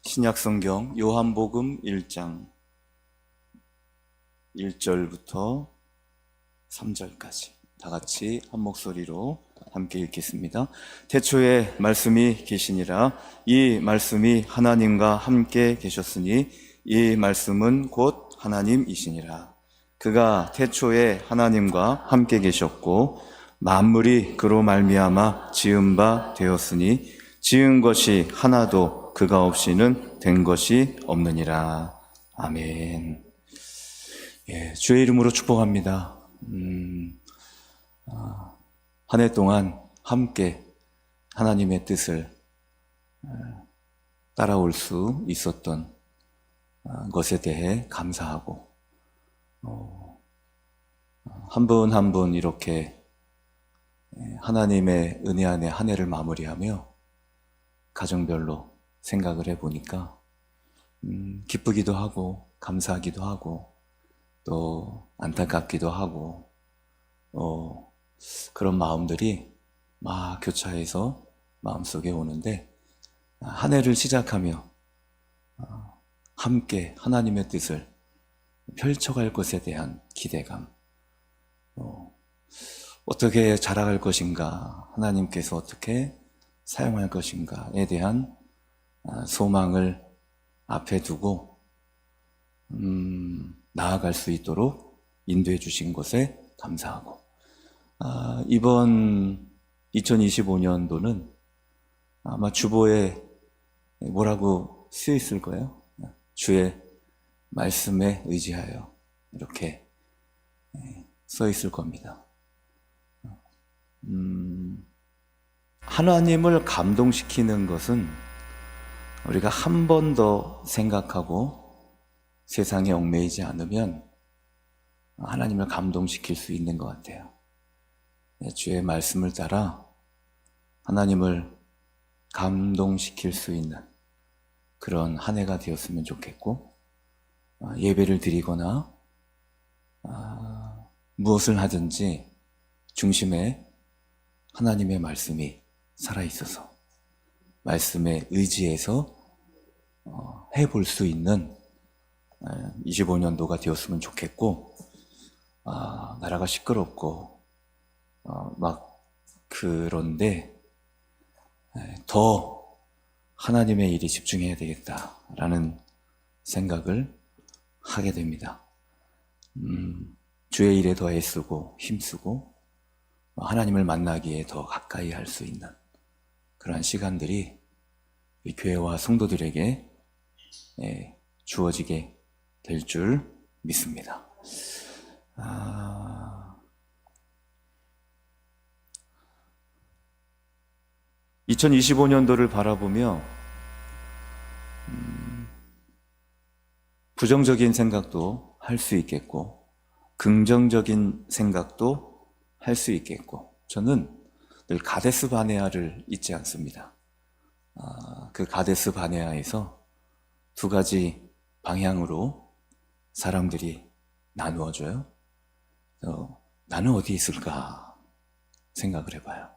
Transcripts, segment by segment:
신약성경 요한복음 1장 1절부터 3절까지 다 같이 한 목소리로 함께 읽겠습니다. 태초에 말씀이 계시니라. 이 말씀이 하나님과 함께 계셨으니 이 말씀은 곧 하나님이시니라. 그가 태초에 하나님과 함께 계셨고 만물이 그로 말미암아 지은 바 되었으니 지은 것이 하나도 그가 없이는 된 것이 없느니라. 아멘. 주의 이름으로 축복합니다. 한 해 동안 함께 하나님의 뜻을 따라올 수 있었던 것에 대해 감사하고, 한 분 한 분 이렇게 하나님의 은혜 안에 한 해를 마무리하며 가정별로 생각을 해보니까 기쁘기도 하고 감사하기도 하고 또 안타깝기도 하고 그런 마음들이 막 교차해서 마음속에 오는데, 한 해를 시작하며 함께 하나님의 뜻을 펼쳐갈 것에 대한 기대감, 어떻게 자라갈 것인가, 하나님께서 어떻게 사용할 것인가에 대한 소망을 앞에 두고 나아갈 수 있도록 인도해 주신 것에 감사하고, 이번 2025년도는 아마 주보에 뭐라고 쓰여 있을 거예요. 주의 말씀에 의지하여, 이렇게 써 있을 겁니다. 하나님을 감동시키는 것은 우리가 한 번 더 생각하고 세상에 얽매이지 않으면 하나님을 감동시킬 수 있는 것 같아요. 주의 말씀을 따라 하나님을 감동시킬 수 있는 그런 한 해가 되었으면 좋겠고, 예배를 드리거나 무엇을 하든지 중심에 하나님의 말씀이 살아있어서 말씀에 의지해서 해볼 수 있는 25년도가 되었으면 좋겠고, 나라가 시끄럽고 막 그런데 더 하나님의 일에 집중해야 되겠다라는 생각을 하게 됩니다. 주의 일에 더 애쓰고 힘쓰고 하나님을 만나기에 더 가까이 할 수 있는 그러한 시간들이 이 교회와 성도들에게 주어지게 될 줄 믿습니다. 2025년도를 바라보며 부정적인 생각도 할 수 있겠고 긍정적인 생각도 할 수 있겠고, 저는 늘 가데스 바네아를 잊지 않습니다. 그 가데스 바네아에서 두 가지 방향으로 사람들이 나누어져요. 나는 어디 있을까 생각을 해봐요.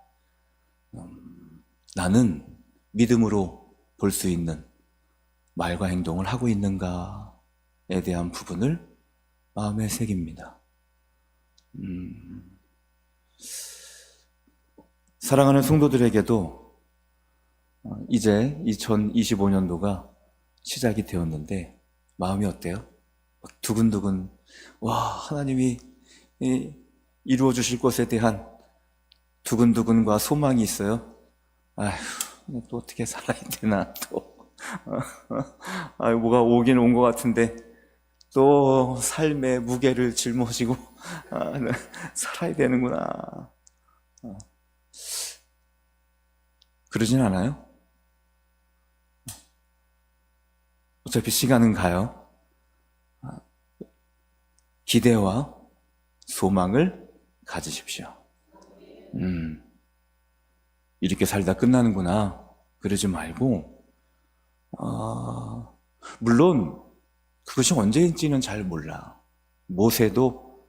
나는 믿음으로 볼 수 있는 말과 행동을 하고 있는가에 대한 부분을 마음에 새깁니다. 사랑하는 성도들에게도 이제 2025년도가 시작이 되었는데 마음이 어때요? 두근두근, 하나님이 이루어 주실 것에 대한 두근두근과 소망이 있어요. 또 어떻게 살아야 되나, 뭐가 오긴 온 것 같은데 또 삶의 무게를 짊어지고 살아야 되는구나. 그러진 않아요? 어차피 시간은 가요. 기대와 소망을 가지십시오. 이렇게 살다 끝나는구나 그러지 말고, 물론 그것이 언제인지는 잘 몰라. 모세도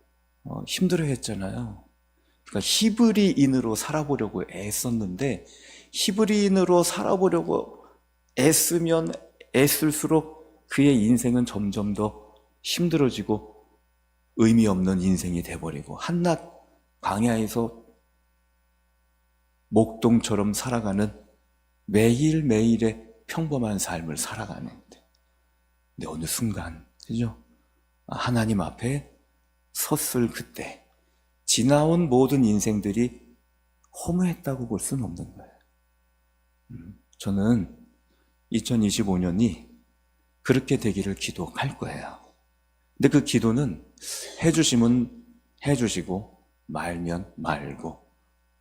힘들어 했잖아요. 그러니까 히브리인으로 살아보려고 애썼는데, 히브리인으로 살아보려고 애쓰면 애쓸수록 그의 인생은 점점 더 힘들어지고 의미 없는 인생이 돼버리고 한낱 광야에서 목동처럼 살아가는 매일매일의 평범한 삶을 살아가는데, 근데 어느 순간, 그죠? 하나님 앞에 섰을 그때 지나온 모든 인생들이 허무했다고 볼 수는 없는 거예요. 저는 2025년이 그렇게 되기를 기도할 거예요. 근데 그 기도는 해주시면 해주시고 말면 말고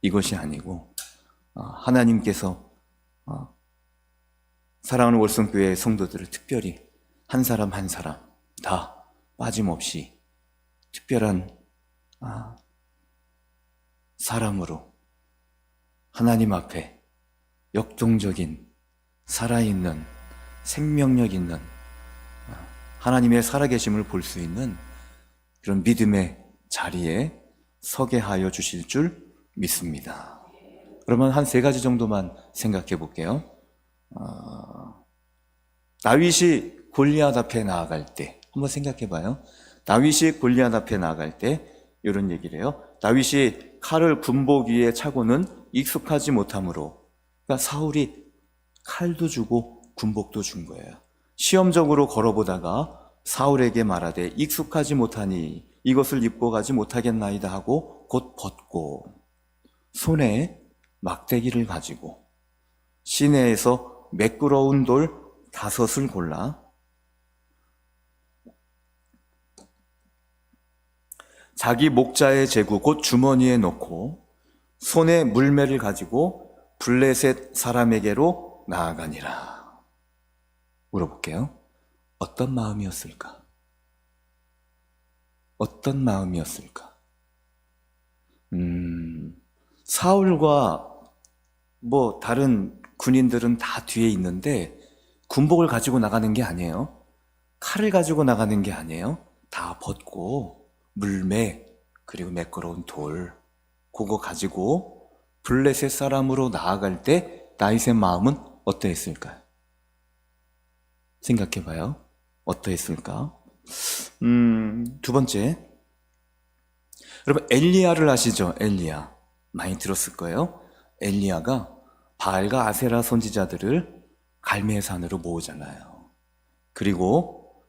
이것이 아니고, 하나님께서 사랑하는 월성교회 성도들을 특별히 한 사람 한 사람 다 빠짐없이 특별한 사람으로 하나님 앞에 역동적인 살아있는 생명력 있는 하나님의 살아계심을 볼 수 있는 그런 믿음의 자리에 서게 하여 주실 줄 믿습니다. 그러면 한 3가지 정도만 생각해 볼게요. 다윗이 골리앗 앞에 나아갈 때 한번 생각해 봐요. 다윗이 골리앗 앞에 나아갈 때 이런 얘기를 해요. 다윗이 칼을 군복 위에 차고는 익숙하지 못하므로, 그러니까 사울이 칼도 주고 군복도 준 거예요. 시험적으로 걸어보다가 사울에게 말하되 익숙하지 못하니 이것을 입고 가지 못하겠나이다 하고 곧 벗고, 손에 막대기를 가지고 시내에서 매끄러운 돌 5을 골라 자기 목자의 제구 곧 주머니에 넣고 손에 물매를 가지고 블레셋 사람에게로 나아가니라. 물어볼게요. 어떤 마음이었을까? 어떤 마음이었을까? 사울과 다른 군인들은 다 뒤에 있는데 군복을 가지고 나가는 게 아니에요. 칼을 가지고 나가는 게 아니에요. 다 벗고 물매 그리고 매끄러운 돌 그거 가지고 블레셋 사람으로 나아갈 때 다윗의 마음은 어떠했을까요? 생각해봐요. 어떠했을까? 2번째, 여러분 엘리야를 아시죠? 엘리야 많이 들었을 거예요. 엘리야가 바알과 아세라 선지자들을 갈멜산으로 모으잖아요. 그리고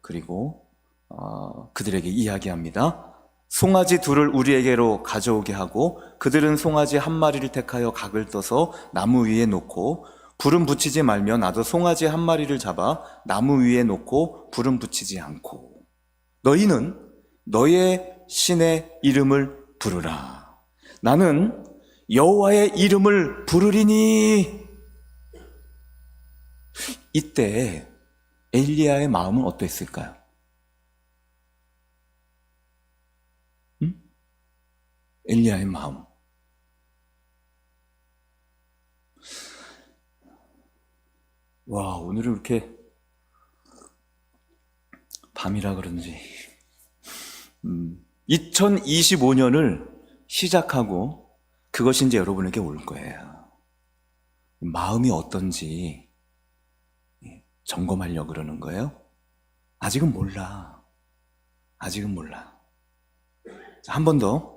그들에게 이야기합니다. 송아지 2을 우리에게로 가져오게 하고 그들은 송아지 1마리를 택하여 각을 떠서 나무 위에 놓고 불은 붙이지 말며 나도 송아지 1마리를 잡아 나무 위에 놓고 불은 붙이지 않고 너희는 너의 신의 이름을 부르라. 나는 여호와의 이름을 부르리니. 이때 엘리야의 마음은 어땠을까요? 엘리야의 마음. 와, 오늘은 이렇게 밤이라 그런지 2025년을 시작하고 그것이 이제 여러분에게 올 거예요. 마음이 어떤지 점검하려고 그러는 거예요. 아직은 몰라. 아직은 몰라. 한 번 더.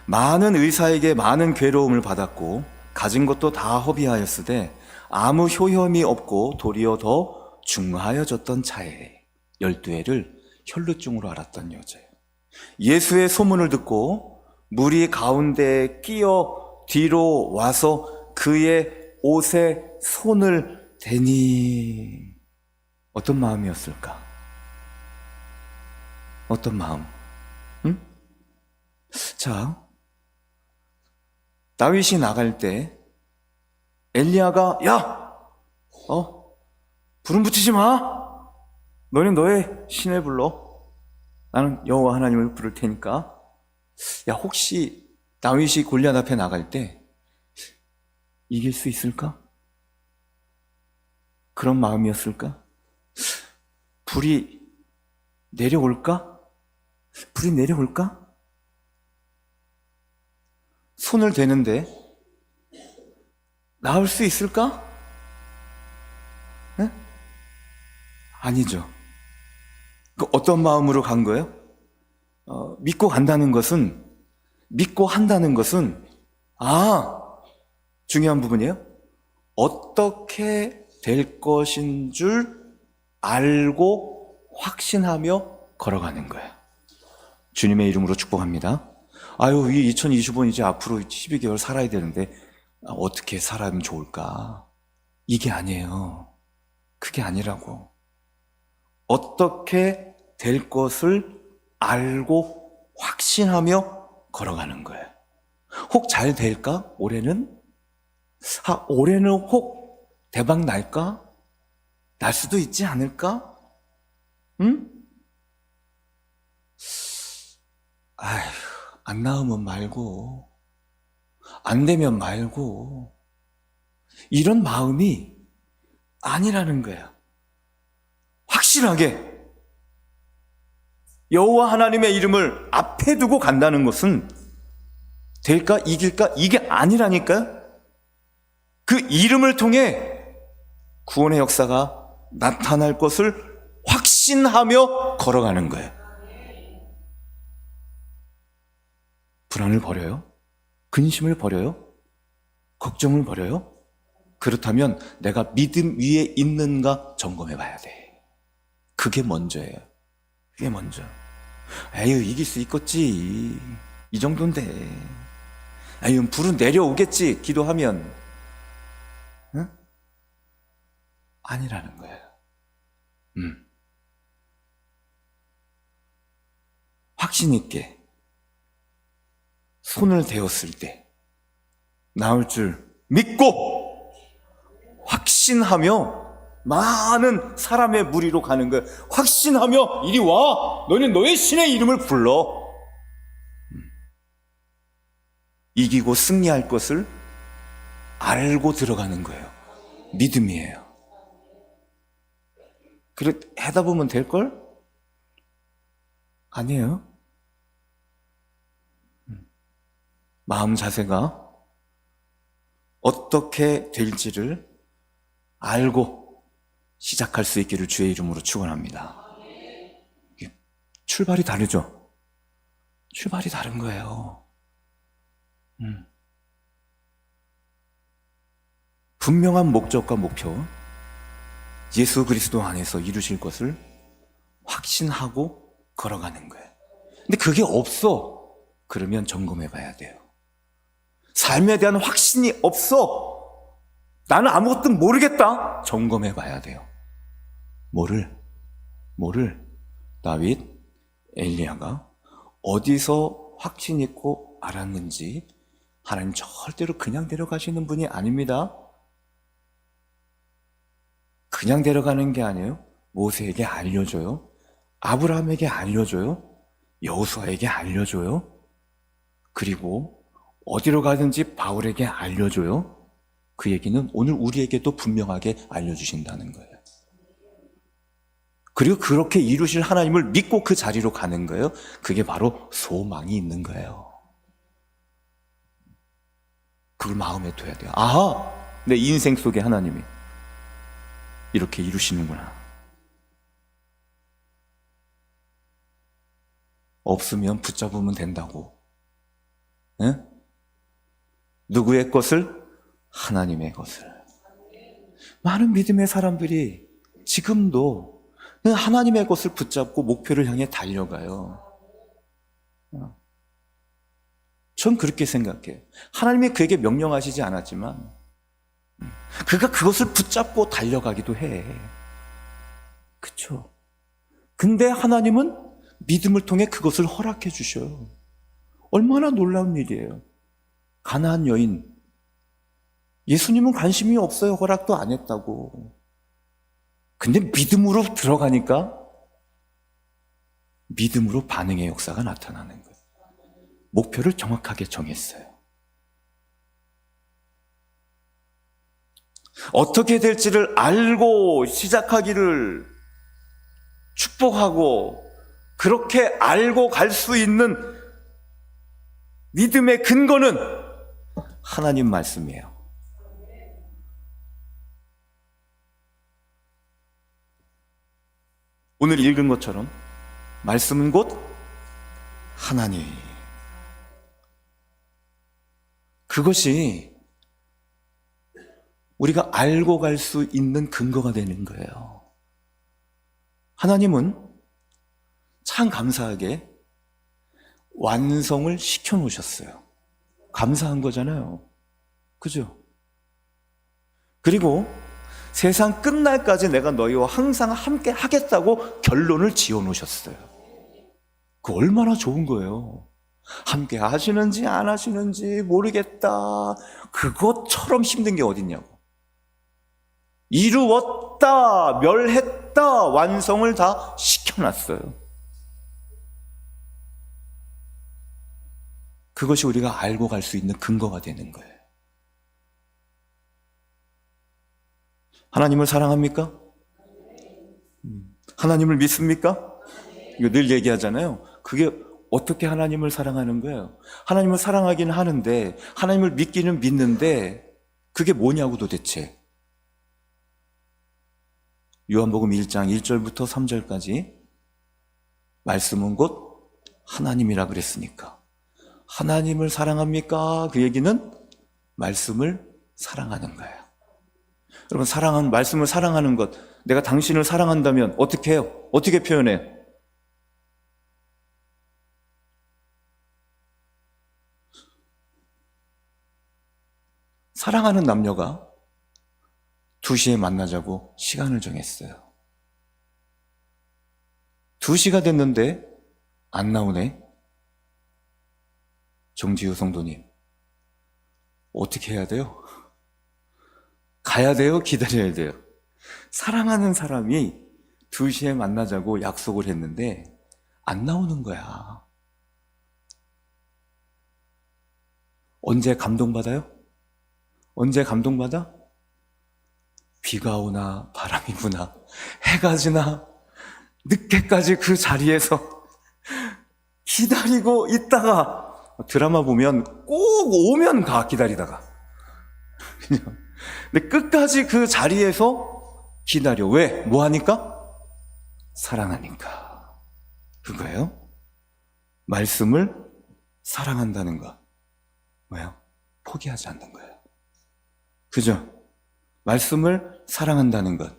많은 의사에게 많은 괴로움을 받았고 가진 것도 다 허비하였으되 아무 효험이 없고 도리어 더 중하여졌던 차에 12해를 혈루증으로 앓았던 여자예요. 예수의 소문을 듣고 무리 가운데 끼어 뒤로 와서 그의 옷에 손을 대니. 어떤 마음이었을까? 어떤 마음? 자, 다윗이 나갈 때 엘리야가 불은 붙이지 마. 너는 너의 신을 불러. 나는 여호와 하나님을 부를 테니까. 혹시 다윗이 골리앗 앞에 나갈 때 이길 수 있을까? 그런 마음이었을까? 불이 내려올까? 불이 내려올까? 손을 대는데 나을 수 있을까? 아니죠. 그 어떤 마음으로 간 거예요? 믿고 한다는 것은, 중요한 부분이에요. 어떻게 될 것인 줄 알고 확신하며 걸어가는 거예요. 주님의 이름으로 축복합니다. 이 2025년 이제 앞으로 12개월 살아야 되는데 어떻게 살아면 좋을까? 이게 아니에요. 그게 아니라고. 어떻게 될 것을 알고 확신하며 걸어가는 거예요. 혹 잘 될까? 올해는? 올해는 혹 대박 날까? 날 수도 있지 않을까? 응? 안 나오면 말고, 안 되면 말고, 이런 마음이 아니라는 거야. 확실하게 여호와 하나님의 이름을 앞에 두고 간다는 것은 될까 이길까 이게 아니라니까요. 그 이름을 통해 구원의 역사가 나타날 것을 확신하며 걸어가는 거예요. 불안을 버려요? 근심을 버려요? 걱정을 버려요? 그렇다면 내가 믿음 위에 있는가 점검해 봐야 돼. 그게 먼저예요. 그게 먼저. 이길 수 있겠지. 이 정도인데. 불은 내려오겠지. 기도하면. 응? 아니라는 거예요. 확신 있게 손을 대었을 때 나올 줄 믿고 확신하며 많은 사람의 무리로 가는 거예요. 확신하며 이리 와. 너는 너의 신의 이름을 불러. 이기고 승리할 것을 알고 들어가는 거예요. 믿음이에요. 그래 하다 보면 될걸? 아니에요. 마음 자세가 어떻게 될지를 알고 시작할 수 있기를 주의 이름으로 축원합니다. 출발이 다르죠? 출발이 다른 거예요. 분명한 목적과 목표, 예수 그리스도 안에서 이루실 것을 확신하고 걸어가는 거예요. 근데 그게 없어. 그러면 점검해 봐야 돼요. 삶에 대한 확신이 없어. 나는 아무것도 모르겠다. 점검해 봐야 돼요. 뭐를 다윗, 엘리야가 어디서 확신 있고 알았는지. 하나님 절대로 그냥 데려가시는 분이 아닙니다. 그냥 데려가는 게 아니에요. 모세에게 알려줘요. 아브라함에게 알려줘요. 여호수아에게 알려줘요. 그리고 어디로 가든지 바울에게 알려줘요. 그 얘기는 오늘 우리에게도 분명하게 알려주신다는 거예요. 그리고 그렇게 이루실 하나님을 믿고 그 자리로 가는 거예요. 그게 바로 소망이 있는 거예요. 그걸 마음에 둬야 돼요. 내 인생 속에 하나님이 이렇게 이루시는구나. 없으면 붙잡으면 된다고. 네? 누구의 것을? 하나님의 것을. 많은 믿음의 사람들이 지금도 하나님의 것을 붙잡고 목표를 향해 달려가요. 전 그렇게 생각해요. 하나님이 그에게 명령하시지 않았지만 그가 그것을 붙잡고 달려가기도 해. 그쵸? 근데 하나님은 믿음을 통해 그것을 허락해 주셔요. 얼마나 놀라운 일이에요. 가나안 여인, 예수님은 관심이 없어요. 허락도 안 했다고. 근데 믿음으로 들어가니까 믿음으로 반응의 역사가 나타나는 거예요. 목표를 정확하게 정했어요. 어떻게 될지를 알고 시작하기를 축복하고 그렇게 알고 갈 수 있는 믿음의 근거는 하나님 말씀이에요. 오늘 읽은 것처럼 말씀은 곧 하나님. 그것이 우리가 알고 갈 수 있는 근거가 되는 거예요. 하나님은 참 감사하게 완성을 시켜놓으셨어요. 감사한 거잖아요. 그죠? 그리고 세상 끝날까지 내가 너희와 항상 함께 하겠다고 결론을 지어놓으셨어요. 그 얼마나 좋은 거예요. 함께 하시는지 안 하시는지 모르겠다. 그것처럼 힘든 게 어딨냐고. 이루었다, 멸했다, 완성을 다 시켜놨어요. 그것이 우리가 알고 갈 수 있는 근거가 되는 거예요. 하나님을 사랑합니까? 하나님을 믿습니까? 이거 늘 얘기하잖아요. 그게 어떻게 하나님을 사랑하는 거예요? 하나님을 사랑하기는 하는데, 하나님을 믿기는 믿는데, 그게 뭐냐고 도대체. 요한복음 1장 1절부터 3절까지 말씀은 곧 하나님이라 그랬으니까. 하나님을 사랑합니까? 그 얘기는 말씀을 사랑하는 거예요. 여러분, 말씀을 사랑하는 것, 내가 당신을 사랑한다면 어떻게 해요? 어떻게 표현해요? 사랑하는 남녀가 2시에 만나자고 시간을 정했어요. 2시가 됐는데 안 나오네. 정지우 성도님, 어떻게 해야 돼요? 가야 돼요? 기다려야 돼요? 사랑하는 사람이 2시에 만나자고 약속을 했는데 안 나오는 거야. 언제 감동받아요? 언제 감동받아? 비가 오나 바람이 부나 해가 지나 늦게까지 그 자리에서 기다리고 있다가, 드라마 보면 꼭 오면 가, 기다리다가. 근데 끝까지 그 자리에서 기다려. 왜? 뭐 하니까? 사랑하니까. 그거예요. 말씀을 사랑한다는 거. 뭐예요? 포기하지 않는 거예요. 그죠? 말씀을 사랑한다는 것,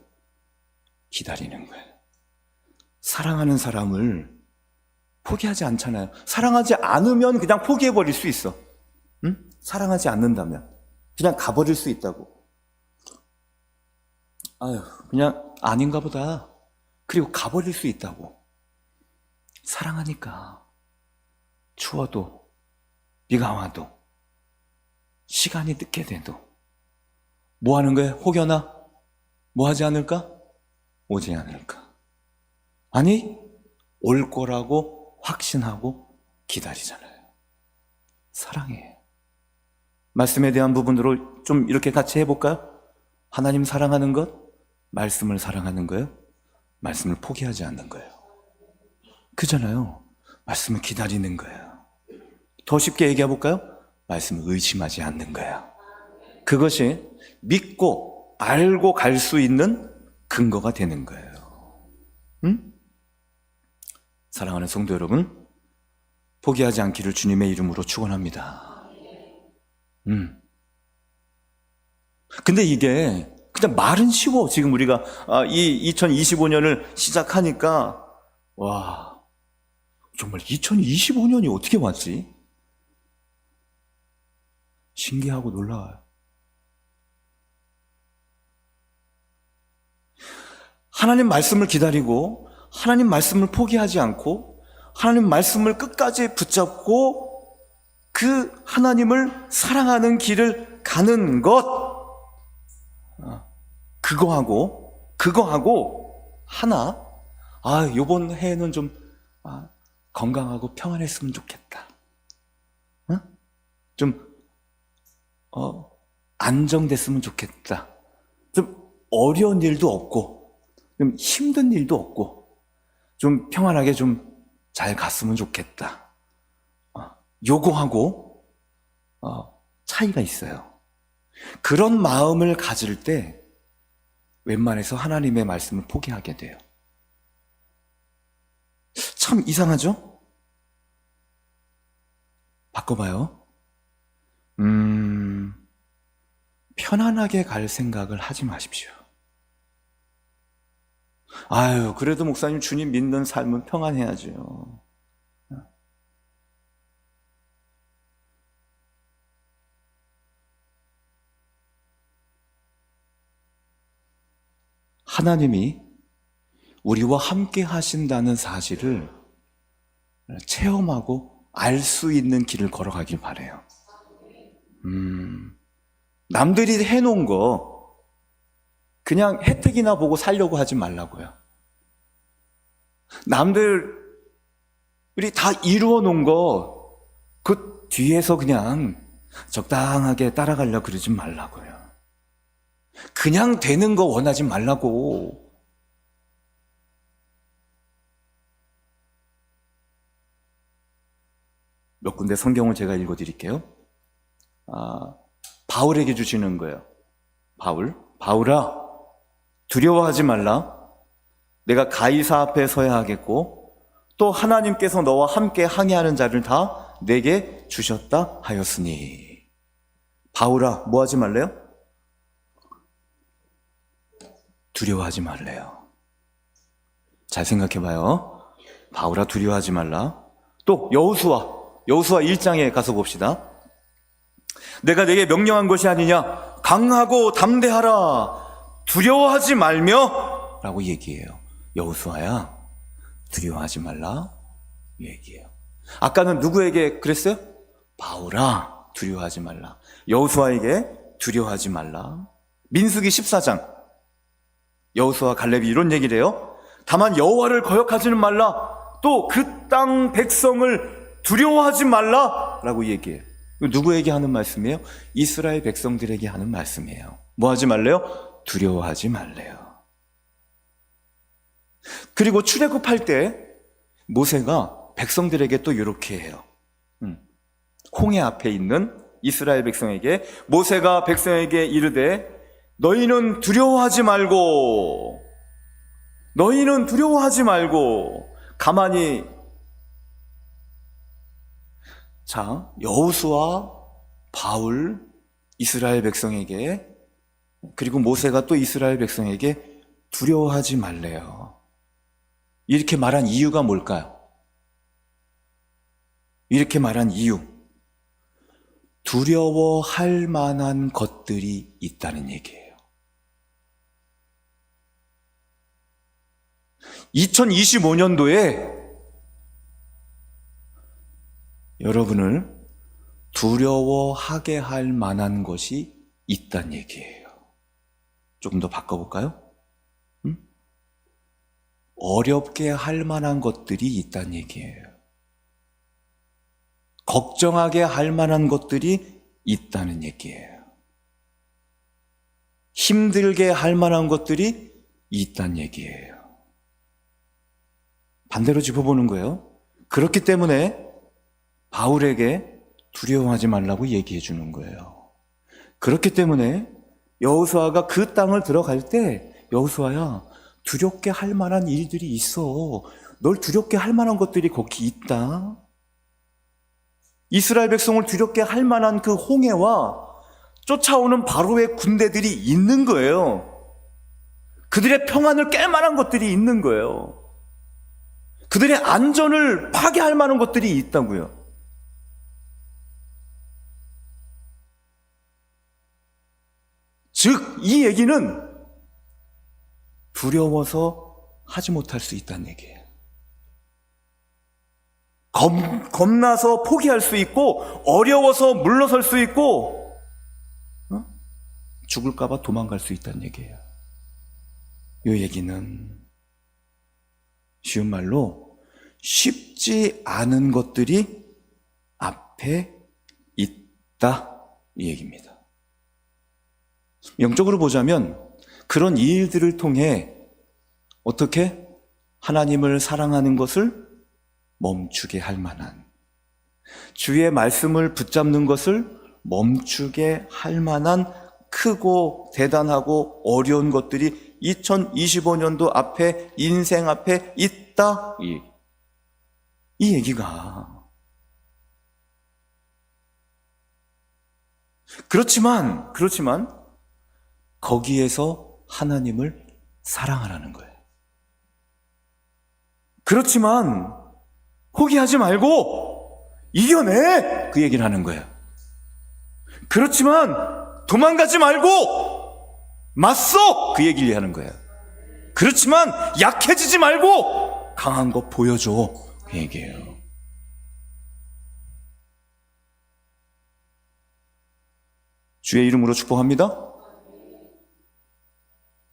기다리는 거예요. 사랑하는 사람을 포기하지 않잖아요. 사랑하지 않으면 그냥 포기해버릴 수 있어. 응? 사랑하지 않는다면 그냥 가버릴 수 있다고. 아유, 그냥 아닌가 보다. 그리고 가버릴 수 있다고. 사랑하니까 추워도 비가 와도 시간이 늦게 돼도 뭐 하는 거예요? 혹여나 뭐 하지 않을까? 오지 않을까? 아니, 올 거라고 확신하고 기다리잖아요. 사랑해요. 말씀에 대한 부분으로 좀 이렇게 같이 해볼까요? 하나님 사랑하는 것, 말씀을 사랑하는 거예요. 말씀을 포기하지 않는 거예요. 그잖아요. 말씀을 기다리는 거예요. 더 쉽게 얘기해 볼까요? 말씀을 의심하지 않는 거예요. 그것이 믿고 알고 갈 수 있는 근거가 되는 거예요. 응? 사랑하는 성도 여러분, 포기하지 않기를 주님의 이름으로 축원합니다. 근데 이게 그냥 말은 쉬워. 지금 우리가 이 2025년을 시작하니까 와, 정말 2025년이 어떻게 왔지? 신기하고 놀라워요. 하나님 말씀을 기다리고 하나님 말씀을 포기하지 않고 하나님 말씀을 끝까지 붙잡고 그 하나님을 사랑하는 길을 가는 것, 그거하고 하나, 요번 해에는 좀 건강하고 평안했으면 좋겠다. 좀 안정됐으면 좋겠다. 좀 어려운 일도 없고 좀 힘든 일도 없고 좀 평안하게 좀 잘 갔으면 좋겠다. 요거하고 차이가 있어요. 그런 마음을 가질 때 웬만해서 하나님의 말씀을 포기하게 돼요. 참 이상하죠? 바꿔봐요. 편안하게 갈 생각을 하지 마십시오. 아유, 그래도 목사님 주님 믿는 삶은 평안해야죠. 하나님이 우리와 함께 하신다는 사실을 체험하고 알 수 있는 길을 걸어가길 바래요. 남들이 해놓은 거 그냥 혜택이나 보고 살려고 하지 말라고요. 남들이 다 이루어 놓은 거 그 뒤에서 그냥 적당하게 따라가려고 그러지 말라고요. 그냥 되는 거 원하지 말라고. 몇 군데 성경을 제가 읽어드릴게요. 바울에게 주시는 거예요. 바울아, 두려워하지 말라. 내가 가이사 앞에 서야 하겠고 또 하나님께서 너와 함께 항해하는 자를 다 내게 주셨다 하였으니. 바울아, 뭐 하지 말래요? 두려워하지 말래요. 잘 생각해봐요. 바울아, 두려워하지 말라. 또 여호수아 1장에 가서 봅시다. 내가 내게 명령한 것이 아니냐, 강하고 담대하라, 두려워하지 말며 라고 얘기해요. 여호수아야, 두려워하지 말라 얘기해요. 아까는 누구에게 그랬어요? 바울아, 두려워하지 말라. 여호수아에게 두려워하지 말라. 민수기 14장 여호수아 갈렙이 이런 얘기를 해요. 다만 여호와를 거역하지는 말라. 또 그 땅 백성을 두려워하지 말라 라고 얘기해요. 누구에게 하는 말씀이에요? 이스라엘 백성들에게 하는 말씀이에요. 뭐 하지 말래요? 두려워하지 말래요. 그리고 출애굽할 때 모세가 백성들에게 또 이렇게 해요. 홍해 앞에 있는 이스라엘 백성에게 모세가 백성에게 이르되 너희는 두려워하지 말고 가만히. 자, 여호수아, 바울, 이스라엘 백성에게, 그리고 모세가 또 이스라엘 백성에게 두려워하지 말래요. 이렇게 말한 이유가 뭘까요? 이렇게 말한 이유, 두려워할 만한 것들이 있다는 얘기예요. 2025년도에 여러분을 두려워하게 할 만한 것이 있다는 얘기예요. 조금 더 바꿔볼까요? 어렵게 할 만한 것들이 있다는 얘기예요. 걱정하게 할 만한 것들이 있다는 얘기예요. 힘들게 할 만한 것들이 있다는 얘기예요. 반대로 짚어보는 거예요. 그렇기 때문에 바울에게 두려워하지 말라고 얘기해 주는 거예요. 그렇기 때문에 여호수아가 그 땅을 들어갈 때 여호수아야, 두렵게 할 만한 일들이 있어. 널 두렵게 할 만한 것들이 거기 있다. 이스라엘 백성을 두렵게 할 만한 그 홍해와 쫓아오는 바로의 군대들이 있는 거예요. 그들의 평안을 깰 만한 것들이 있는 거예요. 그들의 안전을 파괴할 만한 것들이 있다고요. 즉, 이 얘기는 두려워서 하지 못할 수 있다는 얘기예요. 겁나서 포기할 수 있고, 어려워서 물러설 수 있고, 죽을까봐 도망갈 수 있다는 얘기예요. 이 얘기는 쉬운 말로 쉽지 않은 것들이 앞에 있다, 이 얘기입니다. 영적으로 보자면 그런 일들을 통해 어떻게 하나님을 사랑하는 것을 멈추게 할 만한, 주의 말씀을 붙잡는 것을 멈추게 할 만한 크고 대단하고 어려운 것들이 2025년도 앞에, 인생 앞에 있다. 이 얘기가. 그렇지만 거기에서 하나님을 사랑하라는 거예요. 그렇지만 포기하지 말고 이겨내, 그 얘기를 하는 거예요. 그렇지만 도망가지 말고 맞서, 그 얘기를 하는 거예요. 그렇지만 약해지지 말고 강한 거 보여줘, 그 얘기예요. 주의 이름으로 축복합니다.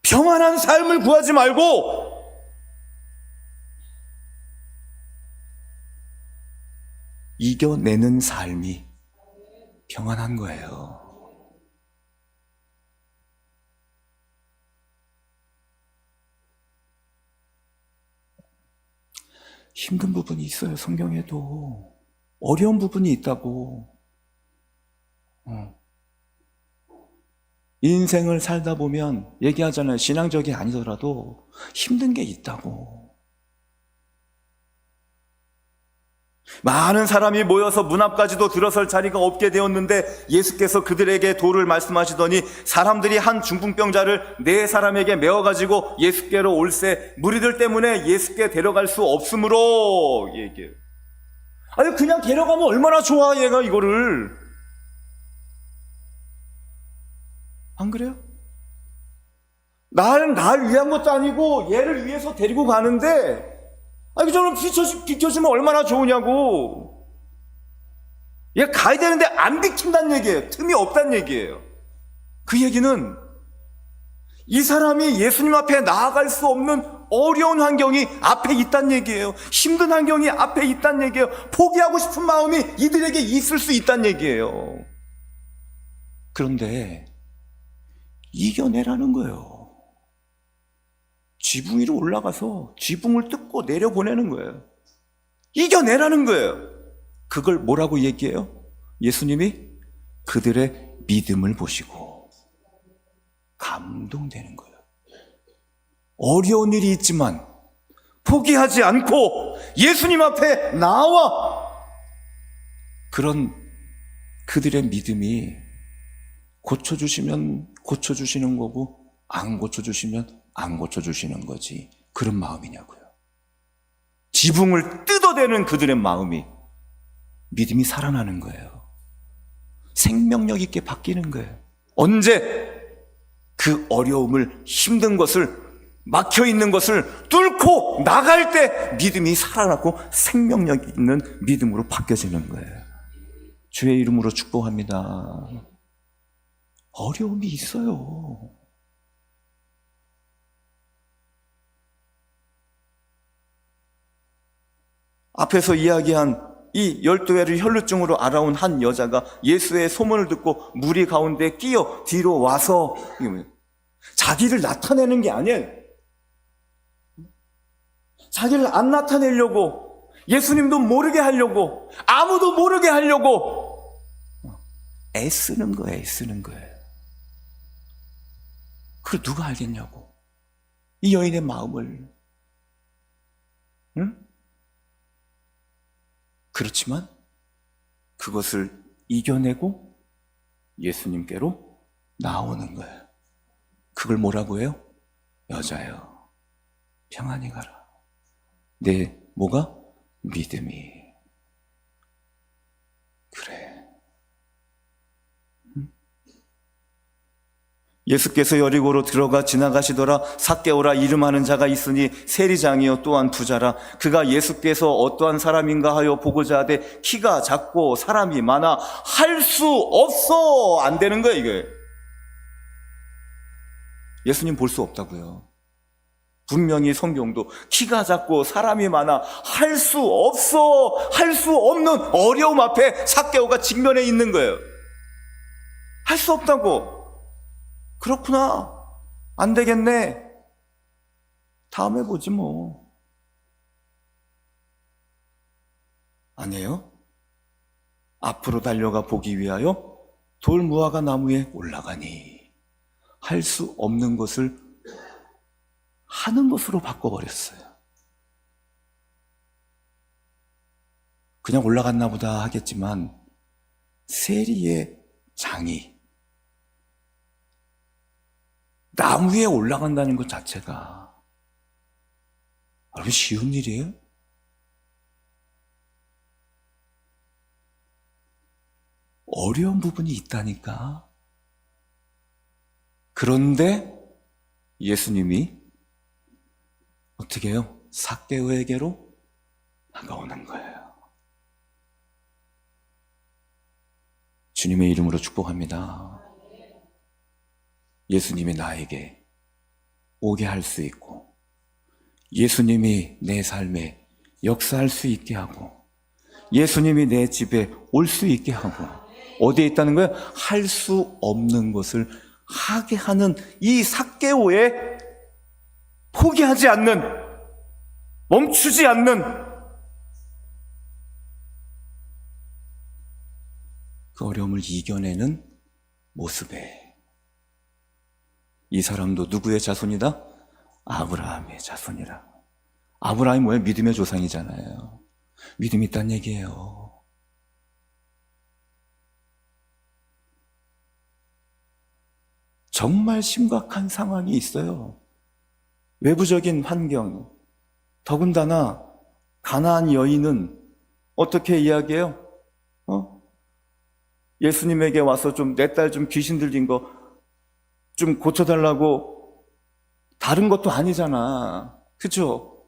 평안한 삶을 구하지 말고 이겨내는 삶이 평안한 거예요. 힘든 부분이 있어요. 성경에도 어려운 부분이 있다고. 인생을 살다 보면 얘기하잖아요. 신앙적이 아니더라도 힘든 게 있다고. 많은 사람이 모여서 문 앞까지도 들어설 자리가 없게 되었는데 예수께서 그들에게 도를 말씀하시더니 사람들이 한 중풍병자를 네 사람에게 메어가지고 예수께로 올세 무리들 때문에 예수께 데려갈 수 없으므로 얘기해요. 아니 그냥 데려가면 얼마나 좋아 얘가 이거를. 안 그래요? 날 위한 것도 아니고 얘를 위해서 데리고 가는데 아니 저는 비켜주면 얼마나 좋으냐고. 얘 가야 되는데 안 비킨다는 얘기예요. 틈이 없다는 얘기예요. 그 얘기는 이 사람이 예수님 앞에 나아갈 수 없는 어려운 환경이 앞에 있다는 얘기예요. 힘든 환경이 앞에 있다는 얘기예요. 포기하고 싶은 마음이 이들에게 있을 수 있다는 얘기예요. 그런데 이겨내라는 거예요. 지붕 위로 올라가서 지붕을 뜯고 내려보내는 거예요. 이겨내라는 거예요. 그걸 뭐라고 얘기해요? 예수님이 그들의 믿음을 보시고 감동되는 거예요. 어려운 일이 있지만 포기하지 않고 예수님 앞에 나와 그런 그들의 믿음이 고쳐주시면 고쳐주시는 거고 안 고쳐주시면 안 고쳐주시는 거지. 그런 마음이냐고요. 지붕을 뜯어대는 그들의 마음이 믿음이 살아나는 거예요. 생명력 있게 바뀌는 거예요. 언제 그 어려움을 힘든 것을 막혀있는 것을 뚫고 나갈 때 믿음이 살아나고 생명력 있는 믿음으로 바뀌어지는 거예요. 주의 이름으로 축복합니다. 어려움이 있어요. 앞에서 이야기한 이 12회를 혈루증으로 알아온 한 여자가 예수의 소문을 듣고 무리 가운데 끼어 뒤로 와서 자기를 나타내는 게 아니에요. 자기를 안 나타내려고, 예수님도 모르게 하려고, 아무도 모르게 하려고 애쓰는 거예요. 그걸 누가 알겠냐고. 이 여인의 마음을. 응? 그렇지만 그것을 이겨내고 예수님께로 나오는 거예요. 그걸 뭐라고 해요? 여자여, 평안히 가라. 내 뭐가? 믿음이. 그래. 예수께서 여리고로 들어가 지나가시더라. 삭개오라 이름하는 자가 있으니 세리장이요 또한 부자라. 그가 예수께서 어떠한 사람인가 하여 보고자 하되 키가 작고 사람이 많아 할 수 없어. 안 되는 거야 이게. 예수님 볼 수 없다고요. 분명히 성경도 키가 작고 사람이 많아 할 수 없어. 할 수 없는 어려움 앞에 삭개오가 직면해 있는 거예요. 할 수 없다고. 그렇구나. 안 되겠네. 다음에 보지 뭐. 아니에요? 앞으로 달려가 보기 위하여 돌무화과 나무에 올라가니 할 수 없는 것을 하는 것으로 바꿔버렸어요. 그냥 올라갔나 보다 하겠지만 세리의 장이 나무에 올라간다는 것 자체가 여러분 쉬운 일이에요? 어려운 부분이 있다니까. 그런데 예수님이 어떻게 해요? 삭개오에게로 다가오는 거예요. 주님의 이름으로 축복합니다. 예수님이 나에게 오게 할 수 있고, 예수님이 내 삶에 역사할 수 있게 하고, 예수님이 내 집에 올 수 있게 하고, 어디에 있다는 거예요? 할 수 없는 것을 하게 하는 이 삭개오에 포기하지 않는, 멈추지 않는 그 어려움을 이겨내는 모습에 이 사람도 누구의 자손이다? 아브라함의 자손이라. 아브라함이 뭐예요? 믿음의 조상이잖아요. 믿음이 있다는 얘기예요. 정말 심각한 상황이 있어요. 외부적인 환경, 더군다나 가나안 여인은 어떻게 이야기해요? 예수님에게 와서 좀 내 딸 좀 귀신 들린 거 좀 고쳐달라고. 다른 것도 아니잖아, 그쵸?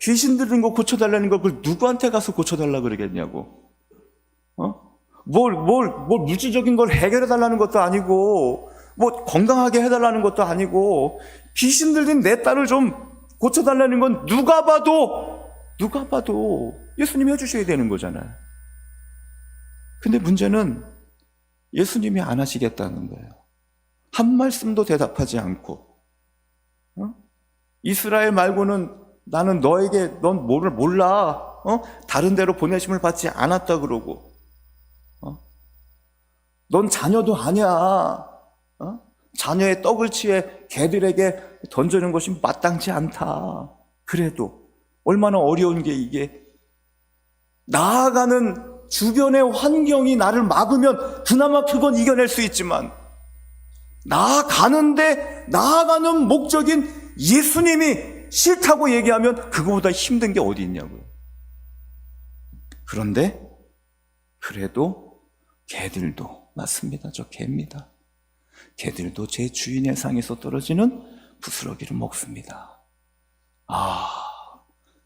귀신 들린 거 고쳐달라는 걸 그걸 누구한테 가서 고쳐달라 그러겠냐고. 뭘 물질적인 걸 해결해달라는 것도 아니고, 뭐 건강하게 해달라는 것도 아니고, 귀신 들린 내 딸을 좀 고쳐달라는 건 누가 봐도 예수님이 해주셔야 되는 거잖아요. 근데 문제는 예수님이 안 하시겠다는 거예요. 한 말씀도 대답하지 않고, 이스라엘 말고는 나는 너에게 넌 뭐를 몰라, 다른 데로 보내심을 받지 않았다 그러고, 넌 자녀도 아니야, 자녀의 떡을 취해 개들에게 던져는 것이 마땅치 않다. 그래도 얼마나 어려운 게 이게. 나아가는 주변의 환경이 나를 막으면 그나마 그건 이겨낼 수 있지만, 나아가는 목적인 예수님이 싫다고 얘기하면 그거보다 힘든 게 어디 있냐고요. 그런데 그래도 개들도, 맞습니다, 저 개입니다. 개들도 제 주인의 상에서 떨어지는 부스러기를 먹습니다.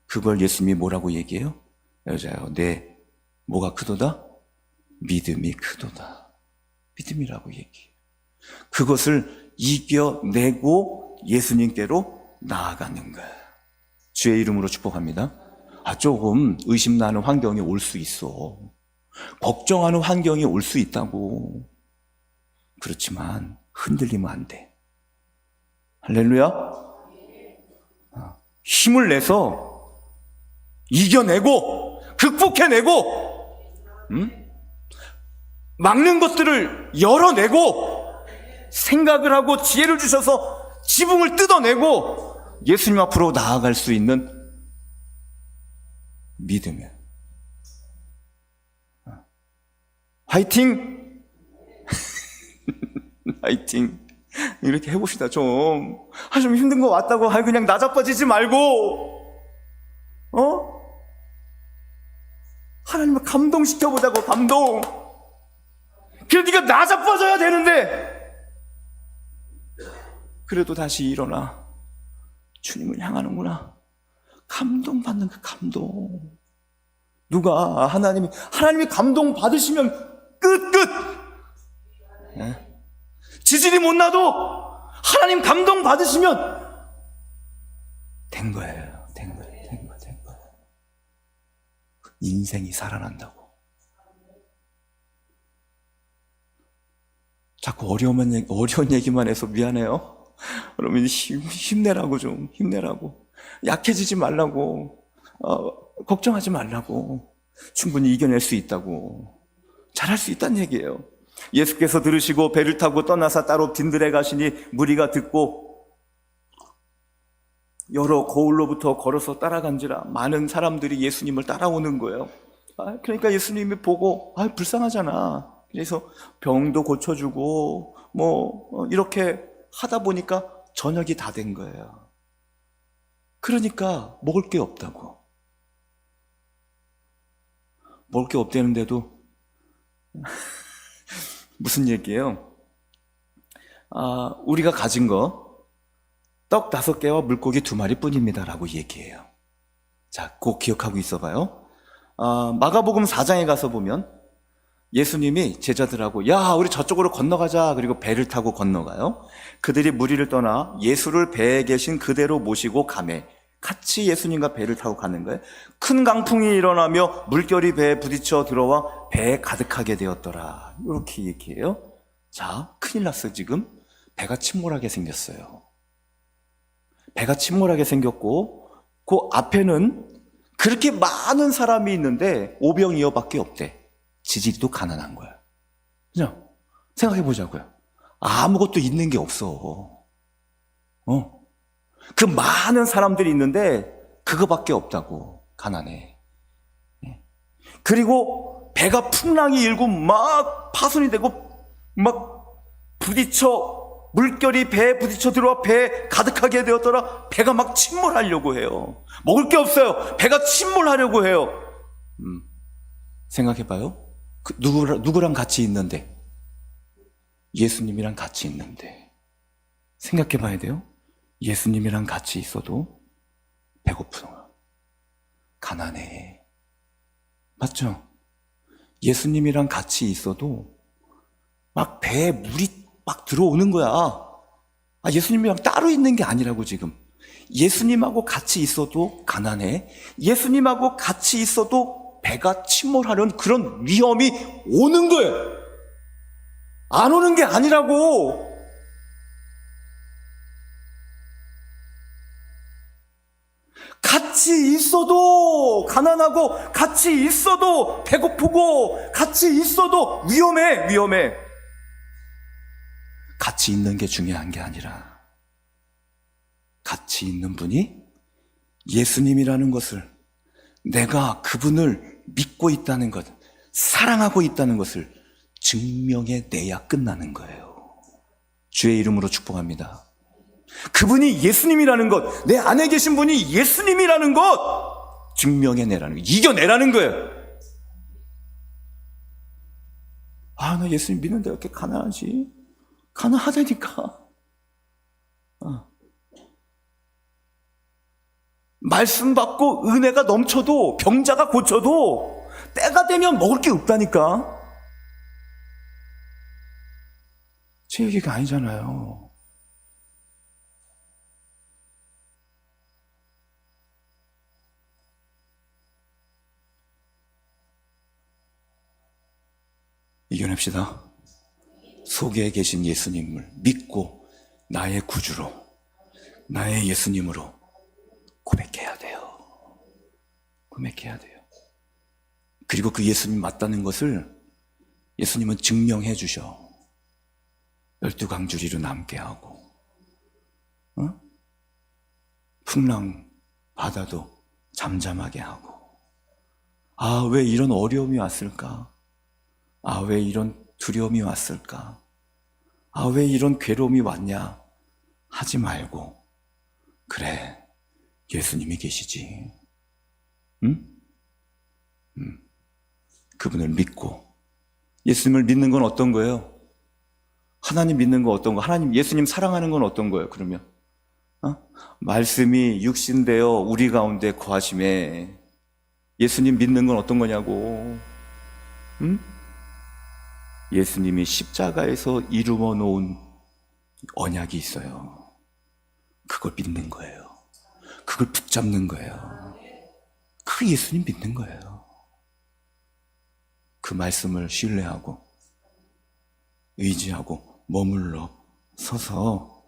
그걸 예수님이 뭐라고 얘기해요? 여자여, 내 뭐가 크도다? 믿음이 크도다. 믿음이라고 얘기해요. 그것을 이겨내고 예수님께로 나아가는 거예요. 주의 이름으로 축복합니다. 조금 의심나는 환경이 올 수 있어. 걱정하는 환경이 올 수 있다고. 그렇지만 흔들리면 안 돼. 할렐루야. 힘을 내서 이겨내고 극복해내고, 막는 것들을 열어내고, 생각을 하고 지혜를 주셔서 지붕을 뜯어내고 예수님 앞으로 나아갈 수 있는 믿음이에요. 화이팅! 화이팅! 이렇게 해봅시다. 좀 힘든 거 왔다고 그냥 나자빠지지 말고, 하나님을 감동시켜보자고. 감동. 그래, 네가 나자빠져야 되는데 그래도 다시 일어나 주님을 향하는구나. 감동받는 그 감동. 누가 하나님이 감동 받으시면 끝. 지질이 못 나도 하나님 감동 받으시면 된 거예요. 인생이 살아난다고. 자꾸 어려운 얘기만 해서 미안해요. 여러분, 힘내라고, 좀 힘내라고. 약해지지 말라고. 걱정하지 말라고. 충분히 이겨낼 수 있다고. 잘할 수 있다는 얘기예요. 예수께서 들으시고 배를 타고 떠나사 따로 빈들에 가시니 무리가 듣고 여러 거울로부터 걸어서 따라간지라. 많은 사람들이 예수님을 따라오는 거예요. 그러니까 예수님이 보고 불쌍하잖아. 그래서 병도 고쳐주고 이렇게 하다 보니까 저녁이 다 된 거예요. 그러니까 먹을 게 없다고. 먹을 게 없다는데도 무슨 얘기예요? 우리가 가진 거 떡 5개와 물고기 2마리 뿐입니다 라고 얘기해요. 자, 꼭 기억하고 있어봐요. 마가복음 4장에 가서 보면 예수님이 제자들하고 우리 저쪽으로 건너가자. 그리고 배를 타고 건너가요. 그들이 무리를 떠나 예수를 배에 계신 그대로 모시고 가매 같이 예수님과 배를 타고 가는 거예요. 큰 강풍이 일어나며 물결이 배에 부딪혀 들어와 배에 가득하게 되었더라. 이렇게 얘기해요. 자, 큰일 났어요. 지금 배가 침몰하게 생겼어요. 배가 침몰하게 생겼고 그 앞에는 그렇게 많은 사람이 있는데 오병이어밖에 없대. 지지리도 가난한 거야. 그냥 생각해 보자고요. 아무것도 있는 게 없어. 그 많은 사람들이 있는데 그거밖에 없다고. 가난해. 그리고 배가 풍랑이 일고 막 파손이 되고 막 부딪혀 물결이 배에 부딪혀 들어와 배에 가득하게 되었더라. 배가 막 침몰하려고 해요. 먹을 게 없어요. 배가 침몰하려고 해요. 생각해봐요. 누구랑 같이 있는데? 예수님이랑 같이 있는데. 생각해봐야 돼요. 예수님이랑 같이 있어도 배고프다. 가난해. 맞죠? 예수님이랑 같이 있어도 막 배에 물이 막 들어오는 거야. 예수님이랑 따로 있는 게 아니라고 지금. 예수님하고 같이 있어도 가난해. 예수님하고 같이 있어도 배가 침몰하는 그런 위험이 오는 거예요. 안 오는 게 아니라고. 같이 있어도 가난하고 같이 있어도 배고프고 같이 있어도 위험해. 같이 있는 게 중요한 게 아니라 같이 있는 분이 예수님이라는 것을, 내가 그분을 믿고 있다는 것, 사랑하고 있다는 것을 증명해내야 끝나는 거예요. 주의 이름으로 축복합니다. 그분이 예수님이라는 것, 내 안에 계신 분이 예수님이라는 것 증명해내라는 거, 이겨내라는 거예요. 나 예수님 믿는데 왜 이렇게 가난하지? 가난하다니까. 말씀 받고 은혜가 넘쳐도, 병자가 고쳐도 때가 되면 먹을 게 없다니까. 제 얘기가 아니잖아요. 이겨냅시다. 속에 계신 예수님을 믿고 나의 구주로, 나의 예수님으로 고백해야 돼요. 고백해야 돼요. 그리고 그 예수님 맞다는 것을 예수님은 증명해 주셔. 12강주리로 남게 하고, 풍랑 바다도 잠잠하게 하고. 왜 이런 어려움이 왔을까? 왜 이런 두려움이 왔을까? 왜 이런 괴로움이 왔냐? 하지 말고, 그래, 예수님이 계시지. 응? 그분을 믿고. 예수님을 믿는 건 어떤 거예요? 하나님 믿는 건 어떤 거? 예수님 사랑하는 건 어떤 거예요, 그러면? 말씀이 육신되어 우리 가운데 거하심에. 예수님 믿는 건 어떤 거냐고. 예수님이 십자가에서 이루어 놓은 언약이 있어요. 그걸 믿는 거예요. 그걸 붙잡는 거예요. 그게 예수님 믿는 거예요. 그 말씀을 신뢰하고 의지하고 머물러 서서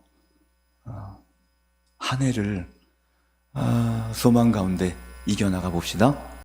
한 해를 소망 가운데 이겨나가 봅시다.